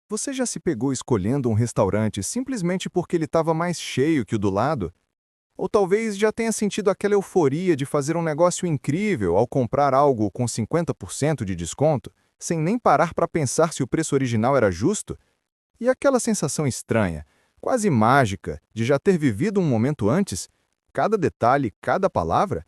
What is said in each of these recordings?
Você já se pegou escolhendo um restaurante simplesmente porque ele estava mais cheio que o do lado? Ou talvez já tenha sentido aquela euforia de fazer um negócio incrível ao comprar algo com 50% de desconto, sem nem parar para pensar se o preço original era justo? E aquela sensação estranha, quase mágica, de já ter vivido um momento antes? Cada detalhe, cada palavra?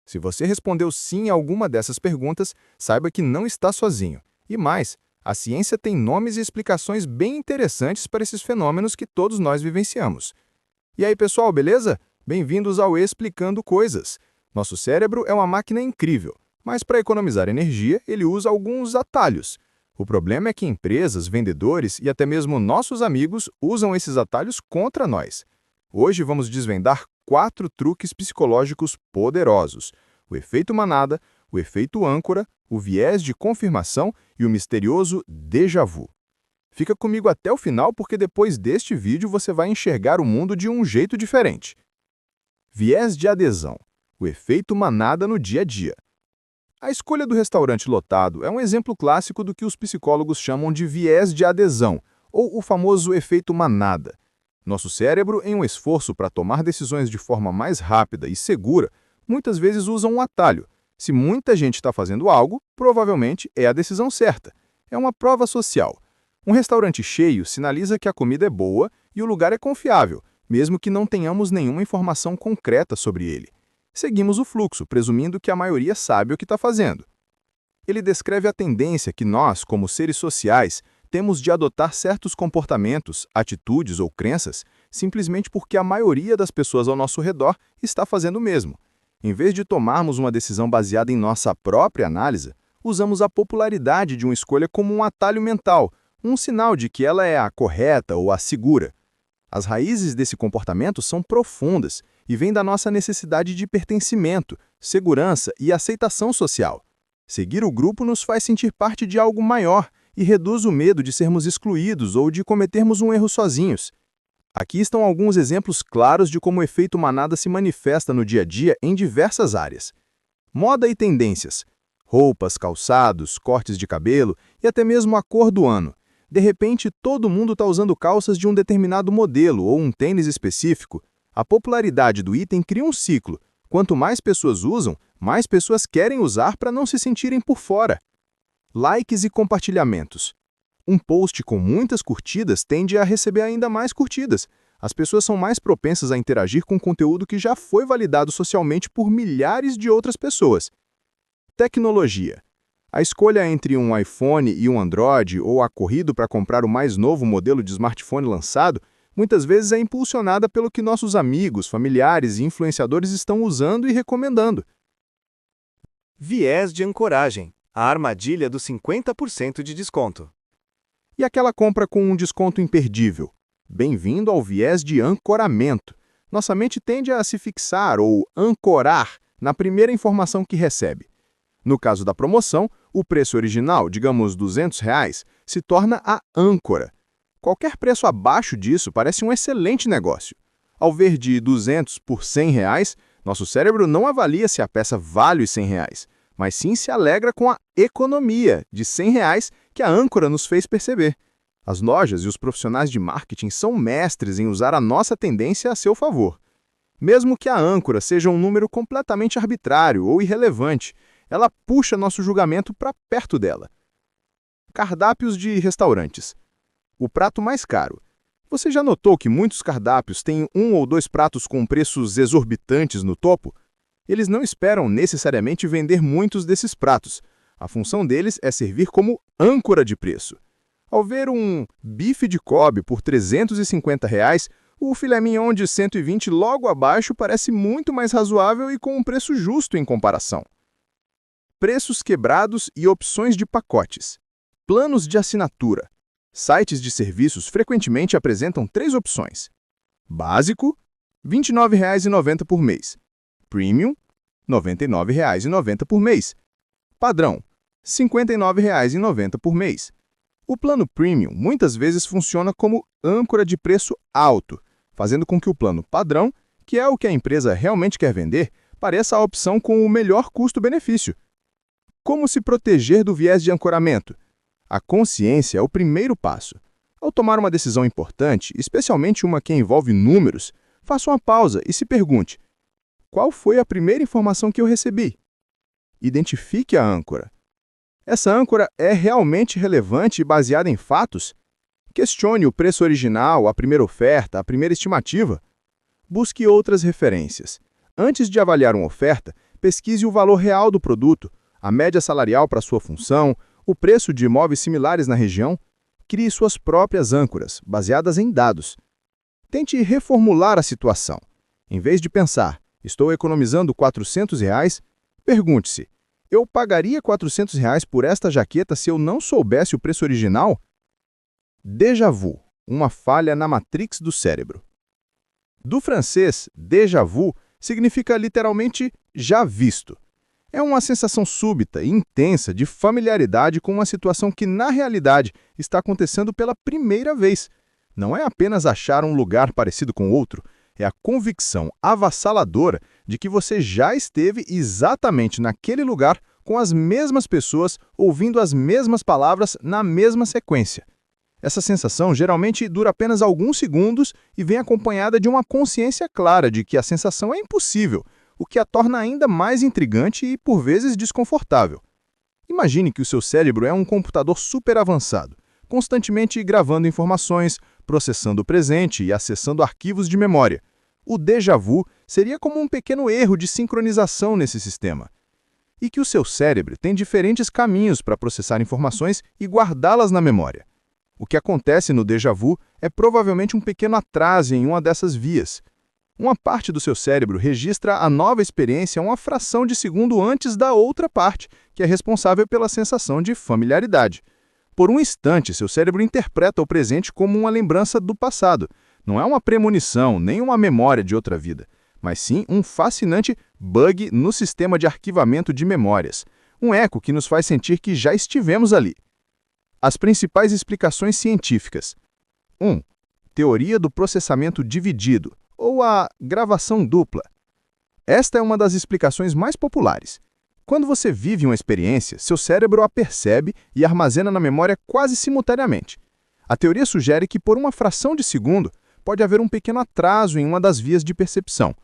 Se você respondeu sim a alguma dessas perguntas, saiba que não está sozinho. E mais, a ciência tem nomes e explicações bem interessantes para esses fenômenos que todos nós vivenciamos. E aí, pessoal, beleza? Bem-vindos ao Explicando Coisas. Nosso cérebro é uma máquina incrível, mas para economizar energia, ele usa alguns atalhos. O problema é que empresas, vendedores e até mesmo nossos amigos usam esses atalhos contra nós. Hoje vamos desvendar 4 truques psicológicos poderosos: o efeito manada, o efeito âncora, o viés de confirmação e o misterioso déjà vu. Fica comigo até o final porque depois deste vídeo você vai enxergar o mundo de um jeito diferente. Viés de adesão, o efeito manada no dia a dia. A escolha do restaurante lotado é um exemplo clássico do que os psicólogos chamam de viés de adesão, ou o famoso efeito manada. Nosso cérebro, em um esforço para tomar decisões de forma mais rápida e segura, muitas vezes usa um atalho. Se muita gente está fazendo algo, provavelmente é a decisão certa. É uma prova social. Um restaurante cheio sinaliza que a comida é boa e o lugar é confiável, mesmo que não tenhamos nenhuma informação concreta sobre ele. Seguimos o fluxo, presumindo que a maioria sabe o que está fazendo. Ele descreve a tendência que nós, como seres sociais, temos de adotar certos comportamentos, atitudes ou crenças simplesmente porque a maioria das pessoas ao nosso redor está fazendo o mesmo. Em vez de tomarmos uma decisão baseada em nossa própria análise, usamos a popularidade de uma escolha como um atalho mental, um sinal de que ela é a correta ou a segura. As raízes desse comportamento são profundas e vêm da nossa necessidade de pertencimento, segurança e aceitação social. Seguir o grupo nos faz sentir parte de algo maior e reduz o medo de sermos excluídos ou de cometermos um erro sozinhos. Aqui estão alguns exemplos claros de como o efeito manada se manifesta no dia a dia em diversas áreas. Moda e tendências. Roupas, calçados, cortes de cabelo e até mesmo a cor do ano. De repente, todo mundo está usando calças de um determinado modelo ou um tênis específico. A popularidade do item cria um ciclo. Quanto mais pessoas usam, mais pessoas querem usar para não se sentirem por fora. Likes e compartilhamentos. Um post com muitas curtidas tende a receber ainda mais curtidas. As pessoas são mais propensas a interagir com conteúdo que já foi validado socialmente por milhares de outras pessoas. Tecnologia. A escolha entre um iPhone e um Android ou a corrida para comprar o mais novo modelo de smartphone lançado muitas vezes é impulsionada pelo que nossos amigos, familiares e influenciadores estão usando e recomendando. Viés de ancoragem, a armadilha dos 50% de desconto. E aquela compra com um desconto imperdível? Bem-vindo ao viés de ancoramento. Nossa mente tende a se fixar ou ancorar na primeira informação que recebe. No caso da promoção, o preço original, digamos R$ 200, se torna a âncora. Qualquer preço abaixo disso parece um excelente negócio. Ao ver de 200 por R$ 100, nosso cérebro não avalia se a peça vale os R$ 100, mas sim se alegra com a economia de R$ 100 que a âncora nos fez perceber. As lojas e os profissionais de marketing são mestres em usar a nossa tendência a seu favor. Mesmo que a âncora seja um número completamente arbitrário ou irrelevante, ela puxa nosso julgamento para perto dela. Cardápios de restaurantes. O prato mais caro. Você já notou que muitos cardápios têm 1 ou 2 pratos com preços exorbitantes no topo? Eles não esperam necessariamente vender muitos desses pratos. A função deles é servir como âncora de preço. Ao ver um bife de Kobe por R$ 350, o filé mignon de 120 logo abaixo parece muito mais razoável e com um preço justo em comparação. Preços quebrados e opções de pacotes. Planos de assinatura. Sites de serviços frequentemente apresentam 3 opções. Básico, R$ 29,90 por mês. Premium, R$ 99,90 por mês. Padrão, R$ 59,90 por mês. O plano Premium muitas vezes funciona como âncora de preço alto, fazendo com que o plano padrão, que é o que a empresa realmente quer vender, pareça a opção com o melhor custo-benefício. Como se proteger do viés de ancoramento? A consciência é o primeiro passo. Ao tomar uma decisão importante, especialmente uma que envolve números, faça uma pausa e se pergunte: qual foi a primeira informação que eu recebi? Identifique a âncora. Essa âncora é realmente relevante e baseada em fatos? Questione o preço original, a primeira oferta, a primeira estimativa. Busque outras referências. Antes de avaliar uma oferta, pesquise o valor real do produto, a média salarial para sua função, o preço de imóveis similares na região. Crie suas próprias âncoras, baseadas em dados. Tente reformular a situação. Em vez de pensar, estou economizando R$ 400, pergunte-se, eu pagaria R$ 400 por esta jaqueta se eu não soubesse o preço original? Déjà vu, uma falha na matrix do cérebro. Do francês, déjà vu significa literalmente já visto. É uma sensação súbita e intensa de familiaridade com uma situação que, na realidade, está acontecendo pela primeira vez. Não é apenas achar um lugar parecido com outro, é a convicção avassaladora de que você já esteve exatamente naquele lugar com as mesmas pessoas, ouvindo as mesmas palavras na mesma sequência. Essa sensação geralmente dura apenas alguns segundos e vem acompanhada de uma consciência clara de que a sensação é impossível, o que a torna ainda mais intrigante e, por vezes, desconfortável. Imagine que o seu cérebro é um computador super avançado, constantemente gravando informações, processando o presente e acessando arquivos de memória. O déjà vu seria como um pequeno erro de sincronização nesse sistema. E que o seu cérebro tem diferentes caminhos para processar informações e guardá-las na memória. O que acontece no déjà vu é provavelmente um pequeno atraso em uma dessas vias. Uma parte do seu cérebro registra a nova experiência uma fração de segundo antes da outra parte, que é responsável pela sensação de familiaridade. Por um instante, seu cérebro interpreta o presente como uma lembrança do passado. Não é uma premonição, nem uma memória de outra vida, mas sim um fascinante bug no sistema de arquivamento de memórias. Um eco que nos faz sentir que já estivemos ali. As principais explicações científicas. 1. Teoria do processamento dividido, ou a gravação dupla. Esta é uma das explicações mais populares. Quando você vive uma experiência, seu cérebro a percebe e armazena na memória quase simultaneamente. A teoria sugere que, por uma fração de segundo, pode haver um pequeno atraso em uma das vias de percepção.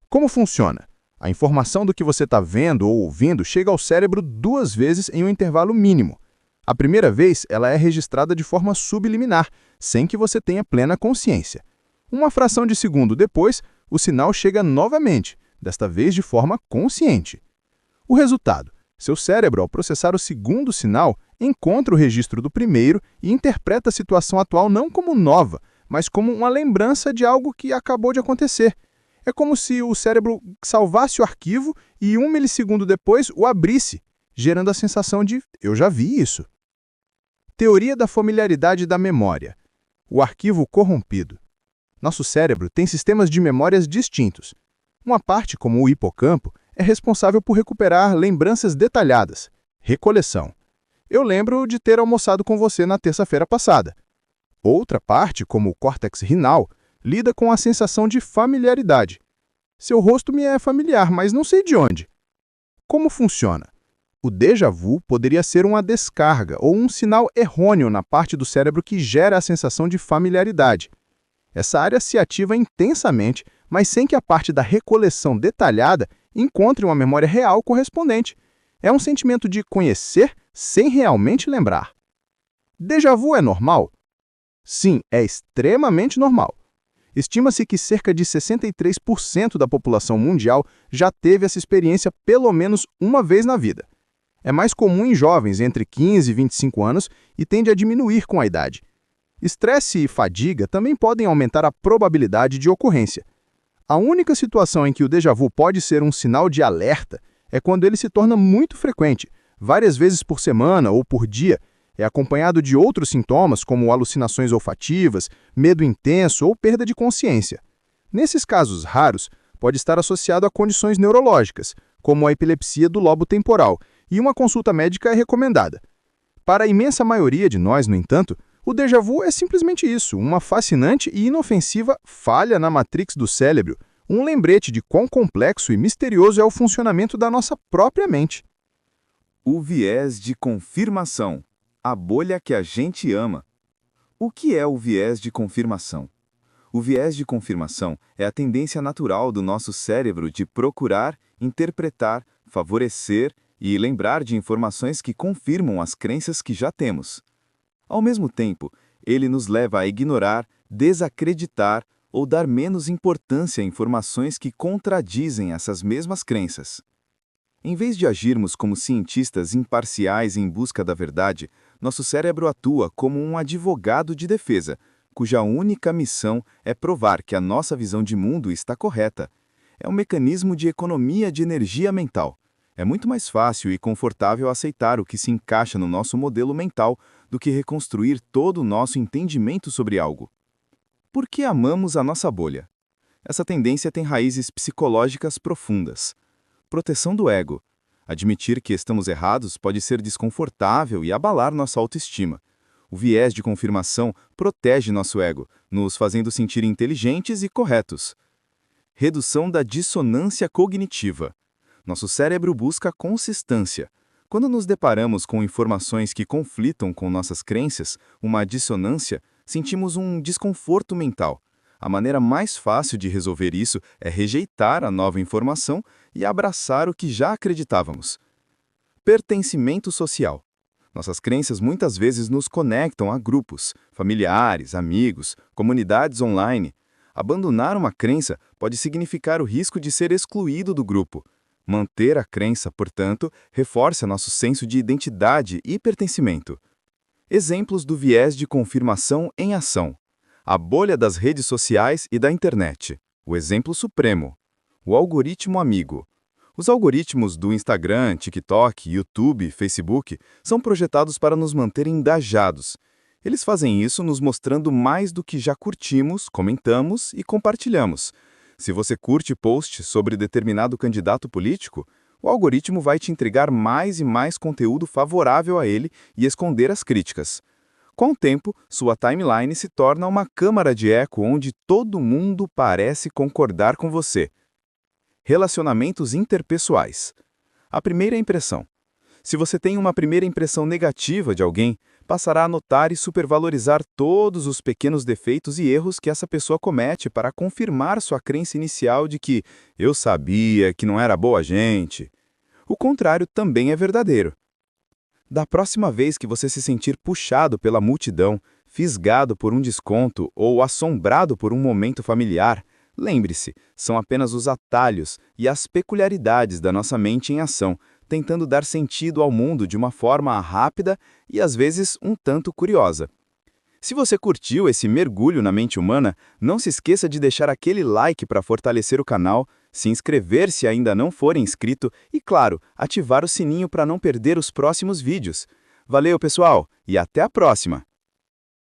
Como funciona? A informação do que você está vendo ou ouvindo chega ao cérebro 2 vezes em um intervalo mínimo. A primeira vez, ela é registrada de forma subliminar, sem que você tenha plena consciência. Uma fração de segundo depois, o sinal chega novamente, desta vez de forma consciente. O resultado: seu cérebro, ao processar o segundo sinal, encontra o registro do primeiro e interpreta a situação atual não como nova, mas como uma lembrança de algo que acabou de acontecer. É como se o cérebro salvasse o arquivo e 1 milissegundo depois o abrisse, gerando a sensação de "eu já vi isso". Teoria da familiaridade da memória. O arquivo corrompido. Nosso cérebro tem sistemas de memórias distintos. Uma parte, como o hipocampo, é responsável por recuperar lembranças detalhadas. Recolheção. Eu lembro de ter almoçado com você na terça-feira passada. Outra parte, como o córtex rinal, lida com a sensação de familiaridade. Seu rosto me é familiar, mas não sei de onde. Como funciona? O déjà vu poderia ser uma descarga ou um sinal errôneo na parte do cérebro que gera a sensação de familiaridade. Essa área se ativa intensamente, mas sem que a parte da recolheção detalhada encontre uma memória real correspondente. É um sentimento de conhecer sem realmente lembrar. Déjà vu é normal? Sim, é extremamente normal. Estima-se que cerca de 63% da população mundial já teve essa experiência pelo menos uma vez na vida. É mais comum em jovens entre 15 e 25 anos e tende a diminuir com a idade. Estresse e fadiga também podem aumentar a probabilidade de ocorrência. A única situação em que o déjà vu pode ser um sinal de alerta é quando ele se torna muito frequente, várias vezes por semana ou por dia, é acompanhado de outros sintomas como alucinações olfativas, medo intenso ou perda de consciência. Nesses casos raros, pode estar associado a condições neurológicas, como a epilepsia do lobo temporal, e uma consulta médica é recomendada. Para a imensa maioria de nós, no entanto, o déjà vu é simplesmente isso, uma fascinante e inofensiva falha na matrix do cérebro, um lembrete de quão complexo e misterioso é o funcionamento da nossa própria mente. O viés de confirmação. A bolha que a gente ama. O que é o viés de confirmação? O viés de confirmação é a tendência natural do nosso cérebro de procurar, interpretar, favorecer e lembrar de informações que confirmam as crenças que já temos. Ao mesmo tempo, ele nos leva a ignorar, desacreditar ou dar menos importância a informações que contradizem essas mesmas crenças. Em vez de agirmos como cientistas imparciais em busca da verdade, nosso cérebro atua como um advogado de defesa, cuja única missão é provar que a nossa visão de mundo está correta. É um mecanismo de economia de energia mental. É muito mais fácil e confortável aceitar o que se encaixa no nosso modelo mental do que reconstruir todo o nosso entendimento sobre algo. Por que amamos a nossa bolha? Essa tendência tem raízes psicológicas profundas. Proteção do ego. Admitir que estamos errados pode ser desconfortável e abalar nossa autoestima. O viés de confirmação protege nosso ego, nos fazendo sentir inteligentes e corretos. Redução da dissonância cognitiva. Nosso cérebro busca consistência. Quando nos deparamos com informações que conflitam com nossas crenças, uma dissonância, sentimos um desconforto mental. A maneira mais fácil de resolver isso é rejeitar a nova informação e abraçar o que já acreditávamos. Pertencimento social. Nossas crenças muitas vezes nos conectam a grupos, familiares, amigos, comunidades online. Abandonar uma crença pode significar o risco de ser excluído do grupo. Manter a crença, portanto, reforça nosso senso de identidade e pertencimento. Exemplos do viés de confirmação em ação. A bolha das redes sociais e da internet. O exemplo supremo. O algoritmo amigo. Os algoritmos do Instagram, TikTok, YouTube, Facebook são projetados para nos manter engajados. Eles fazem isso nos mostrando mais do que já curtimos, comentamos e compartilhamos. Se você curte posts sobre determinado candidato político, o algoritmo vai te entregar mais e mais conteúdo favorável a ele e esconder as críticas. Com o tempo, sua timeline se torna uma câmara de eco onde todo mundo parece concordar com você. Relacionamentos interpessoais. A primeira impressão. Se você tem uma primeira impressão negativa de alguém, passará a notar e supervalorizar todos os pequenos defeitos e erros que essa pessoa comete para confirmar sua crença inicial de que eu sabia que não era boa gente. O contrário também é verdadeiro. Da próxima vez que você se sentir puxado pela multidão, fisgado por um desconto ou assombrado por um momento familiar, lembre-se, são apenas os atalhos e as peculiaridades da nossa mente em ação, tentando dar sentido ao mundo de uma forma rápida e às vezes um tanto curiosa. Se você curtiu esse mergulho na mente humana, não se esqueça de deixar aquele like para fortalecer o canal, se inscrever se ainda não for inscrito e, claro, ativar o sininho para não perder os próximos vídeos. Valeu, pessoal, e até a próxima!